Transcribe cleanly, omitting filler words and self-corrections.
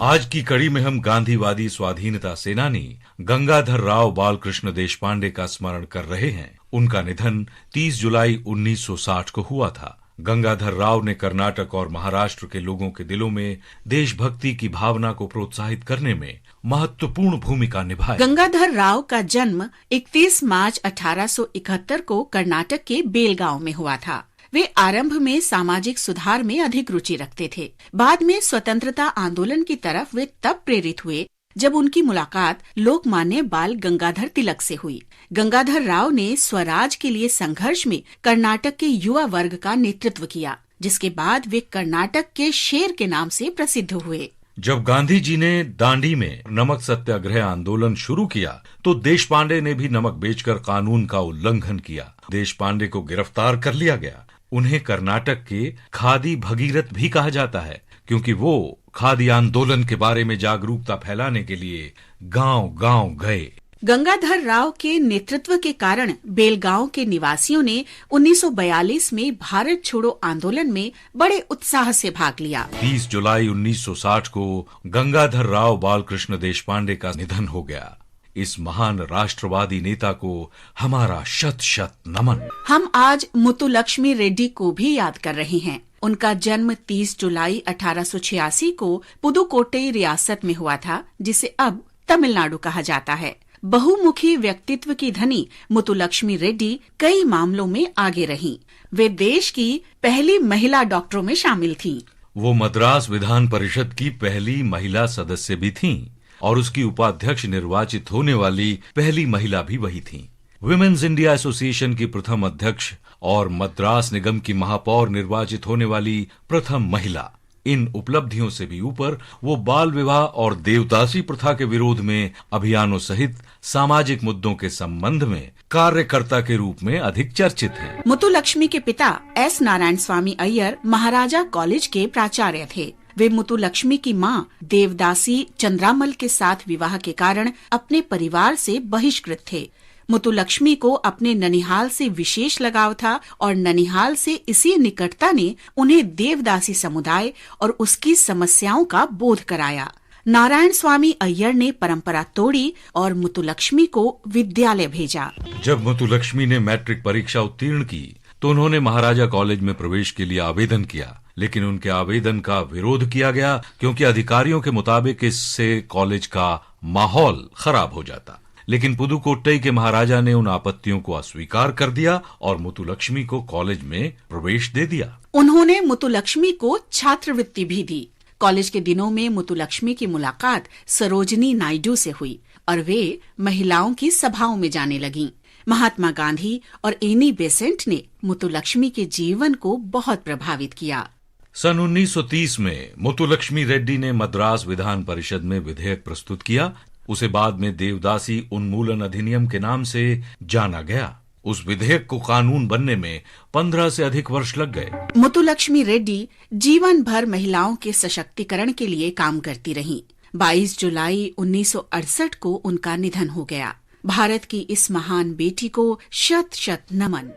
आज की कड़ी में हम गांधीवादी स्वाधीनता सेनानी गंगाधर राव बालकृष्ण देशपांडे का स्मरण कर रहे हैं। उनका निधन 30 जुलाई 1960 को हुआ था। गंगाधर राव ने कर्नाटक और महाराष्ट्र के लोगों के दिलों में देशभक्ति की भावना को प्रोत्साहित करने में महत्वपूर्ण भूमिका निभाई। गंगाधर राव का जन्म 31 मार्च 1871 को कर्नाटक के बेलगांव में हुआ था। वे आरंभ में सामाजिक सुधार में अधिक रुचि रखते थे। बाद में स्वतंत्रता आंदोलन की तरफ वे तब प्रेरित हुए जब उनकी मुलाकात लोकमान्य बाल गंगाधर तिलक से हुई। गंगाधर राव ने स्वराज के लिए संघर्ष में कर्नाटक के युवा वर्ग का नेतृत्व किया, जिसके बाद वे कर्नाटक के शेर के नाम से प्रसिद्ध हुए। जब गांधी जी ने दांडी में नमक सत्याग्रह आंदोलन शुरू किया तो देशपांडे ने भी नमक बेचकर कानून का उल्लंघन किया। देशपांडे को गिरफ्तार कर लिया गया। उन्हें कर्नाटक के खादी भगीरथ भी कहा जाता है, क्योंकि वो खादी आंदोलन के बारे में जागरूकता फैलाने के लिए गांव-गांव गए। गंगाधर राव के नेतृत्व के कारण बेलगांव के निवासियों ने 1942 में भारत छोड़ो आंदोलन में बड़े उत्साह से भाग लिया। 30 जुलाई 1960 को गंगाधर राव बालकृष्ण देशपांडे का निधन हो गया। इस महान राष्ट्रवादी नेता को हमारा शत शत नमन। हम आज मुत्तुलक्ष्मी रेड्डी को भी याद कर रहे हैं। उनका जन्म 30 जुलाई 1886 को पुदुकोट्टई रियासत में हुआ था, जिसे अब तमिलनाडु कहा जाता है। बहुमुखी व्यक्तित्व की धनी मुत्तुलक्ष्मी रेड्डी कई मामलों में आगे रहीं। वे देश की पहली महिला डॉक्टरों में शामिल थीं। वो मद्रास विधान परिषद की पहली महिला सदस्य भी थीं और उसकी उपाध्यक्ष निर्वाचित होने वाली पहली महिला भी वही थीं। विमेन्स इंडिया एसोसिएशन की प्रथम अध्यक्ष और मद्रास निगम की महापौर निर्वाचित होने वाली प्रथम महिला। इन उपलब्धियों से भी ऊपर वो बाल विवाह और देवदासी प्रथा के विरोध में अभियानों सहित सामाजिक मुद्दों के संबंध में कार्यकर्ता के रूप में अधिक चर्चित हैं। मुत्तुलक्ष्मी के पिता एस नारायण स्वामी अय्यर महाराजा कॉलेज के प्राचार्य थे। वे मुत्तुलक्ष्मी की मां देवदासी चंद्रामल के साथ विवाह के कारण अपने परिवार से बहिष्कृत थे। मुत्तुलक्ष्मी को अपने ननिहाल से विशेष लगाव था और ननिहाल से इसी निकटता ने उन्हें देवदासी समुदाय और उसकी समस्याओं का बोध कराया। नारायण स्वामी अय्यर ने परंपरा तोड़ी और मुत्तुलक्ष्मी को विद्यालय भेजा। जब मुत्तुलक्ष्मी ने मैट्रिक परीक्षा उत्तीर्ण की तो उन्होंने महाराजा कॉलेज में प्रवेश के लिए आवेदन किया, लेकिन उनके आवेदन का विरोध किया गया क्योंकि अधिकारियों के मुताबिक इससे कॉलेज का माहौल खराब हो जाता। लेकिन पुदुकोट्टई के महाराजा ने उन आपत्तियों को अस्वीकार कर दिया और मुत्तुलक्ष्मी को कॉलेज में प्रवेश दे दिया। उन्होंने मुत्तुलक्ष्मी को छात्रवृत्ति भी दी। कॉलेज के दिनों में मुत्तुलक्ष्मी की मुलाकात सरोजनी नायडू से हुई और वे महिलाओं की सभाओं में जाने लगीं। महात्मा गांधी और एनी बेसेंट ने मुत्तुलक्ष्मी के जीवन को बहुत प्रभावित किया। सन 1930 में मुत्तुलक्ष्मी रेड्डी ने मद्रास विधान परिषद में विधेयक प्रस्तुत किया। उसे बाद में देवदासी उन्मूलन अधिनियम के नाम से जाना गया। उस विधेयक को कानून बनने में 15 से अधिक वर्ष लग गए। मुत्तुलक्ष्मी रेड्डी जीवन भर महिलाओं के सशक्तिकरण के लिए काम करती रहीं। 22 जुलाई 1968 को उनका निधन हो गया। भारत की इस महान बेटी को शत शत नमन।